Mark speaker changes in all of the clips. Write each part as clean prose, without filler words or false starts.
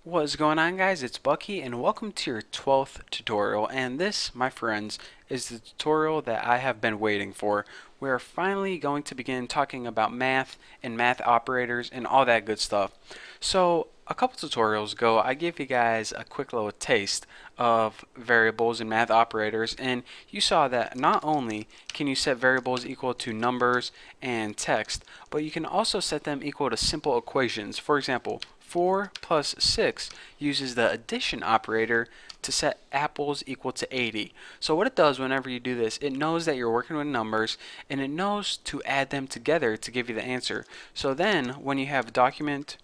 Speaker 1: What's going on, guys? It's Bucky and welcome to your 12th tutorial, and this, my friends, is the tutorial that I have been waiting for. We are finally going to begin talking about math and math operators and all that good stuff. So a couple tutorials ago I gave you guys a quick little taste of variables and math operators, and you saw that not only can you set variables equal to numbers and text, but you can also set them equal to simple equations. For example, 4 plus 6 uses the addition operator to set apples equal to 80. So what it does whenever you do this, it knows that you're working with numbers and it knows to add them together to give you the answer. So then when you have document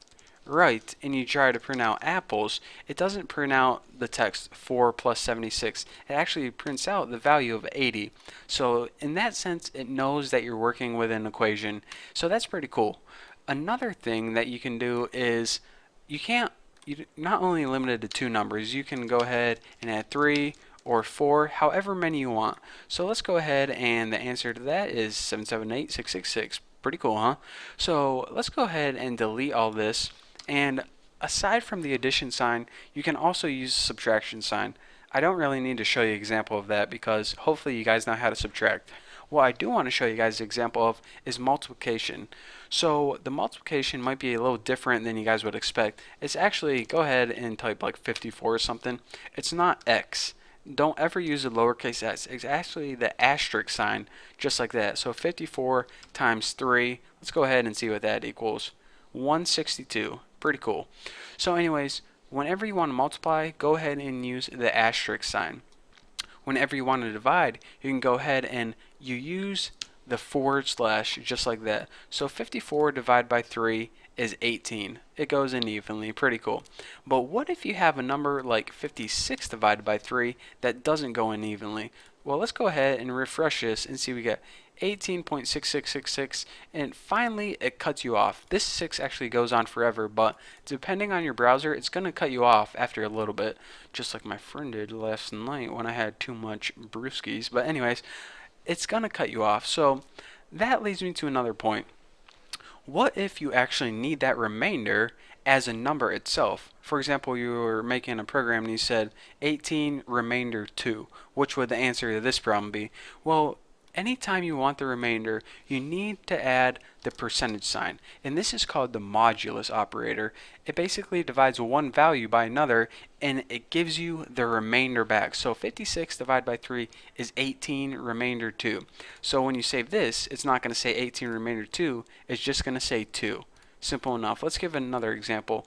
Speaker 1: write and you try to print out apples, it doesn't print out the text 4 plus 76. It actually prints out the value of 80. So in that sense, it knows that you're working with an equation. So that's pretty cool. Another thing that you can do is you're not only limited to two numbers, you can go ahead and add 3 or 4, however many you want. So let's go ahead, and the answer to that is 778666. Pretty cool, huh? So let's go ahead and delete all this. And aside from the addition sign, you can also use the subtraction sign. I don't really need to show you an example of that because hopefully you guys know how to subtract. What I do want to show you guys an example of is multiplication. So the multiplication might be a little different than you guys would expect. It's actually, go ahead and type like 54 or something. It's not x. Don't ever use a lowercase s. It's actually the asterisk sign, just like that. So 54 times 3, let's go ahead and see what that equals. 162. Pretty cool. So anyways, whenever you want to multiply, go ahead and use the asterisk sign. Whenever you want to divide, you can go ahead and you use the forward slash just like that. So 54 divided by 3 is 18. It goes in evenly, pretty cool. But what if you have a number like 56 divided by 3 that doesn't go in evenly? Well, let's go ahead and refresh this and see we get 18.6666, and finally it cuts you off. This 6 actually goes on forever, but depending on your browser, it's going to cut you off after a little bit, just like my friend did last night when I had too much brewskis. But anyways, it's going to cut you off. So that leads me to another point. What if you actually need that remainder as a number itself? For example, you were making a program and you said 18 remainder 2. Which would the answer to this problem be? Well, anytime you want the remainder, you need to add the percentage sign, and this is called the modulus operator. It basically divides one value by another and it gives you the remainder back. So 56 divided by 3 is 18 remainder 2. So when you save this, it's not going to say 18 remainder 2, it's just going to say 2. Simple enough. Let's give another example.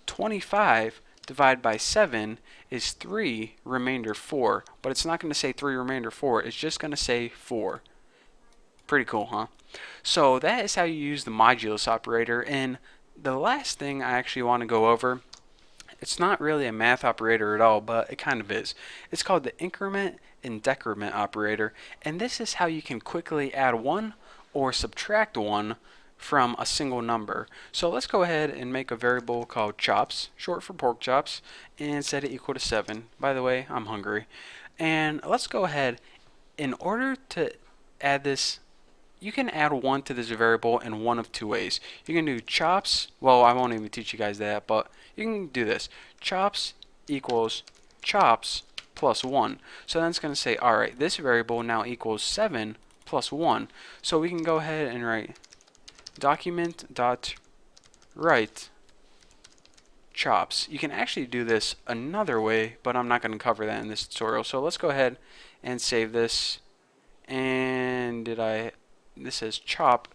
Speaker 1: 25 divided by 7 is 3 remainder 4, but it's not going to say 3 remainder 4, it's just going to say 4. Pretty cool, huh? So that is how you use the modulus operator. And the last thing I actually want to go over, it's not really a math operator at all, but it kind of is. It's called the increment and decrement operator, and this is how you can quickly add 1 or subtract 1 from a single number. So let's go ahead and make a variable called chops, short for pork chops, and set it equal to 7. By the way, I'm hungry. And let's go ahead, in order to add this, you can add 1 to this variable in one of two ways. You can do chops, well, I won't even teach you guys that, but you can do this. Chops equals chops plus 1. So then it's going to say, alright, this variable now equals 7 plus 1. So we can go ahead and write document.write chops. You can actually do this another way, but I'm not going to cover that in this tutorial. So let's go ahead and save this. And this says chop.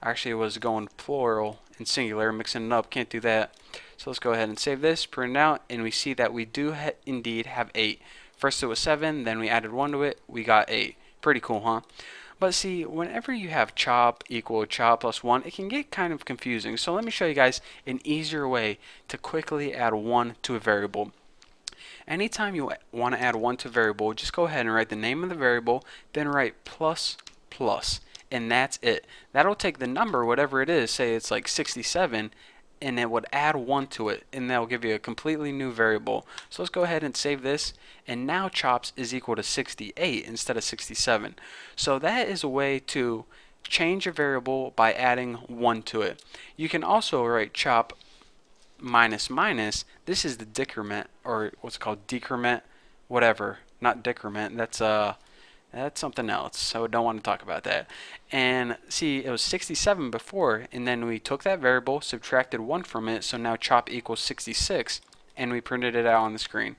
Speaker 1: Actually, it was going plural and singular, mixing it up. Can't do that. So let's go ahead and save this, print it out, and we see that we do indeed have 8. First it was 7, then we added 1 to it, we got 8. Pretty cool, huh? But see, whenever you have chop equal chop plus 1, it can get kind of confusing. So let me show you guys an easier way to quickly add 1 to a variable. Anytime you want to add 1 to a variable, just go ahead and write the name of the variable, then write plus plus, and that's it. That'll take the number, whatever it is, say it's like 67, and it would add 1 to it, and that'll give you a completely new variable. So let's go ahead and save this, and now chops is equal to 68 instead of 67. So that is a way to change a variable by adding 1 to it. You can also write chop minus minus, this is the decrement, or what's called decrement, whatever. Not decrement. That's something else, so don't want to talk about that. And see, it was 67 before, and then we took that variable, subtracted 1 from it, so now chop equals 66, and we printed it out on the screen.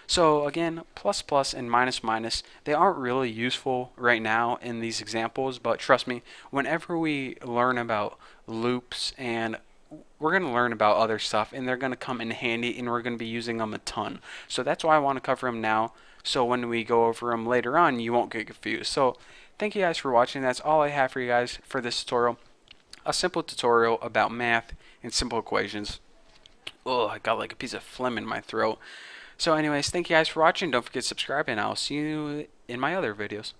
Speaker 1: So again, plus plus and minus minus, they aren't really useful right now in these examples, but trust me, whenever we learn about loops, and we're going to learn about other stuff, and they're going to come in handy, and we're going to be using them a ton. So that's why I want to cover them now, so when we go over them later on, you won't get confused. So thank you guys for watching. That's all I have for you guys for this tutorial. A simple tutorial about math and simple equations. Oh, I got like a piece of phlegm in my throat. So anyways, thank you guys for watching. Don't forget to subscribe, and I'll see you in my other videos.